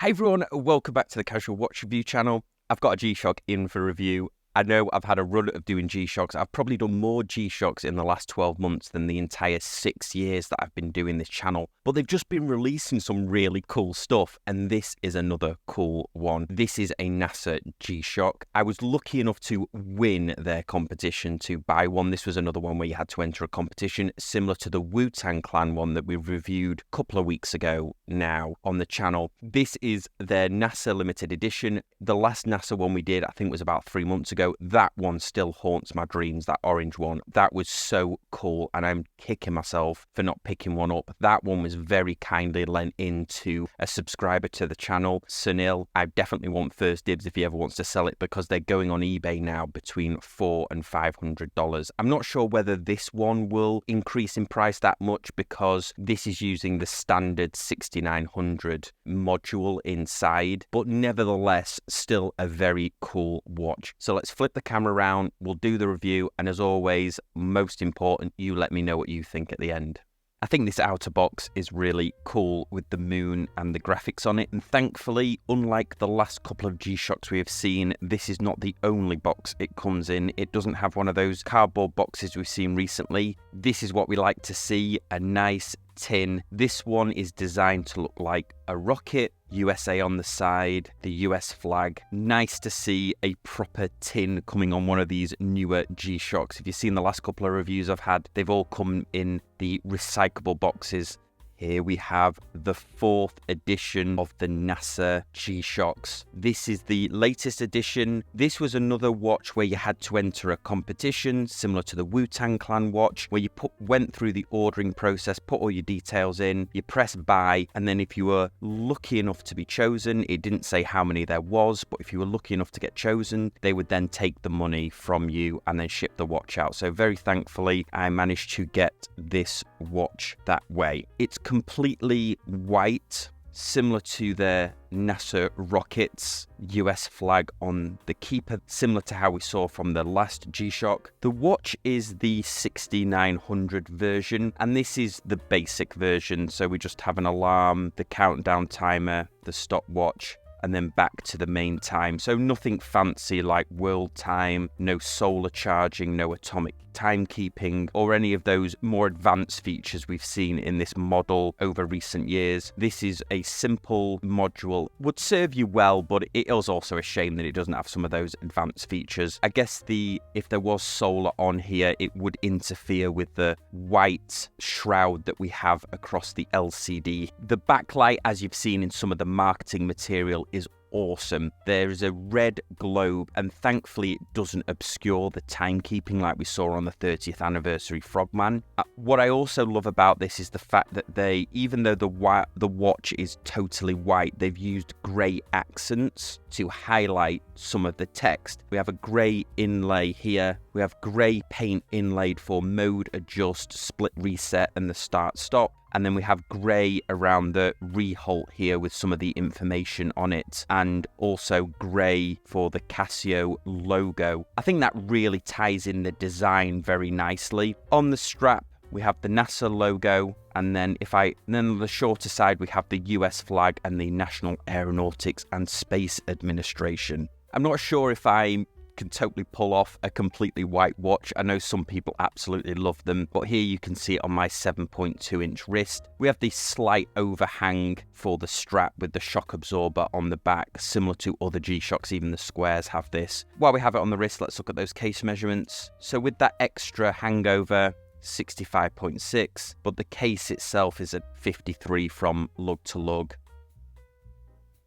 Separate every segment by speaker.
Speaker 1: Hi everyone, welcome back to the Casual Watch Review channel. I've got a G-Shock in for review. I know I've had a run of doing G-Shocks. I've probably done more G-Shocks in the last 12 months than the entire 6 years that I've been doing this channel. But they've just been releasing some really cool stuff, and this is another cool one. This is a NASA G-Shock. I was lucky enough to win their competition to buy one. This was another one where you had to enter a competition, similar to the Wu-Tang Clan one that we reviewed a couple of weeks ago now on the channel. This is their NASA limited edition. The last NASA one we did, I think, was about 3 months ago. That one still haunts my dreams, that orange one. That was so cool, and I'm kicking myself for not picking one up. That one was very kindly lent in to a subscriber to the channel, Sunil. I definitely want first dibs if he ever wants to sell it, because they're going on eBay now between $400 and $500. I'm not sure whether this one will increase in price that much, because this is using the standard 6900 module inside, but nevertheless still a very cool watch. So let's flip the camera around, we'll do the review, and as always, most important, you let me know what you think at the end. I think this outer box is really cool with the moon and the graphics on it, and thankfully, unlike the last couple of G-Shocks we have seen, this is not the only box it comes in. It doesn't have one of those cardboard boxes we've seen recently. This is what we like to see, a nice tin. This one is designed to look like a rocket, USA on the side, the US flag. Nice to see a proper tin coming on one of these newer G-Shocks. If you've seen the last couple of reviews I've had, they've all come in the recyclable boxes. Here we have the 4th edition of the NASA G-Shocks. This is the latest edition. This was another watch where you had to enter a competition, similar to the Wu-Tang Clan watch, where you went through the ordering process, put all your details in, you press buy, and then if you were lucky enough to be chosen, it didn't say how many there was, but if you were lucky enough to get chosen, they would then take the money from you and then ship the watch out. So very thankfully, I managed to get this watch that way. It's completely white, similar to their NASA rockets, US flag on the keeper, similar to how we saw from the last G-Shock. The watch is the 6900 version, and this is the basic version, so we just have an alarm, the countdown timer, the stopwatch, and then back to the main time. So nothing fancy like world time, no solar charging, no atomic timekeeping, or any of those more advanced features we've seen in this model over recent years. This is a simple module, would serve you well, but it is also a shame that it doesn't have some of those advanced features. I guess if there was solar on here, it would interfere with the white shroud that we have across the LCD. The backlight, as you've seen in some of the marketing material, is awesome. There is a red globe, and thankfully it doesn't obscure the timekeeping like we saw on the 30th anniversary Frogman. What I also love about this is the fact that even though the watch is totally white, they've used grey accents to highlight some of the text. We have a grey inlay here. We have grey paint inlaid for mode adjust, split reset, and the start stop. And then we have grey around the re-halt here with some of the information on it, and also grey for the Casio logo. I think that really ties in the design very nicely. On the strap, we have the NASA logo, and then on the shorter side, we have the US flag and the National Aeronautics and Space Administration. I'm not sure if I can totally pull off a completely white watch. I know some people absolutely love them, but here you can see it on my 7.2-inch wrist. We have the slight overhang for the strap with the shock absorber on the back, similar to other G-Shocks. Even the squares have this. While we have it on the wrist, let's look at those case measurements. So with that extra hangover, 65.6, but the case itself is at 53 from lug to lug.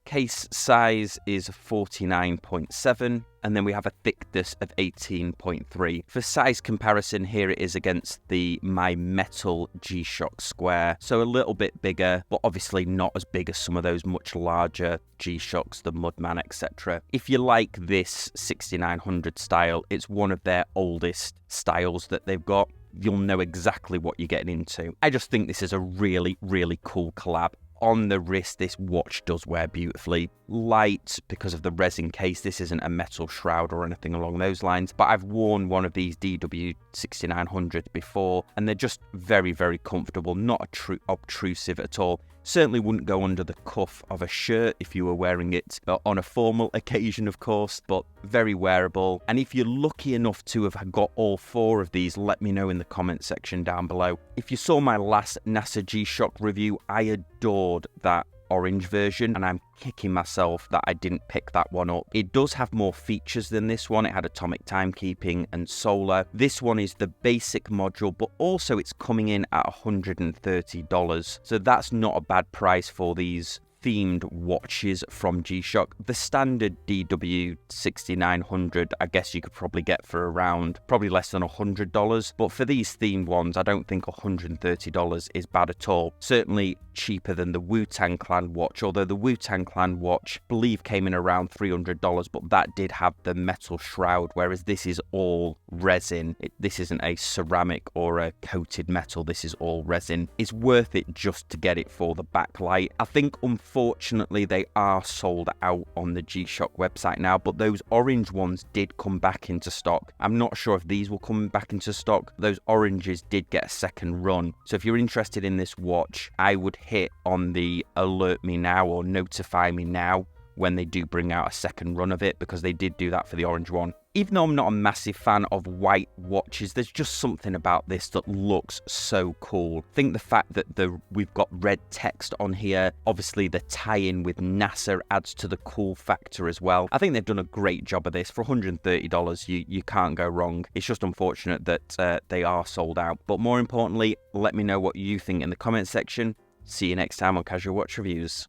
Speaker 1: Case size is 49.7, and then we have a thickness of 18.3. For size comparison, here it is against my metal G-Shock Square. So a little bit bigger, but obviously not as big as some of those much larger G-Shocks, the Mudman, etc. If you like this 6900 style, it's one of their oldest styles that they've got. You'll know exactly what you're getting into. I just think this is a really, really cool collab. On the wrist, this watch does wear beautifully. Light because of the resin case. This isn't a metal shroud or anything along those lines, but I've worn one of these DW6900s before, and they're just very, very comfortable, not obtrusive at all. Certainly wouldn't go under the cuff of a shirt if you were wearing it on a formal occasion, of course, but very wearable. And if you're lucky enough to have got all 4 of these, let me know in the comment section down below. If you saw my last NASA G-Shock review, I adored that orange version, and I'm kicking myself that I didn't pick that one up. It does have more features than this one. It had atomic timekeeping and solar. This one is the basic module, but also it's coming in at $130. So that's not a bad price for these themed watches from G-Shock. The standard DW 6900, I guess you could probably get for around probably less than $100, but for these themed ones, I don't think $130 is bad at all. Certainly cheaper than the Wu-Tang Clan watch, although the Wu-Tang Clan watch I believe came in around $300, but that did have the metal shroud, whereas this is all resin. This isn't a ceramic or a coated metal, this is all resin. It's worth it just to get it for the backlight. I think unfortunately they are sold out on the G-Shock website now, but those orange ones did come back into stock. I'm not sure if these will come back into stock. Those oranges did get a second run, so if you're interested in this watch, I would hit on the alert me now or notify me now when they do bring out a second run of it, because they did do that for the orange one. Even though I'm not a massive fan of white watches, there's just something about this that looks so cool. I think the fact that we've got red text on here, obviously the tie-in with NASA adds to the cool factor as well. I think they've done a great job of this. For $130, you can't go wrong. It's just unfortunate that they are sold out. But more importantly, let me know what you think in the comment section. See you next time on Casual Watch Reviews.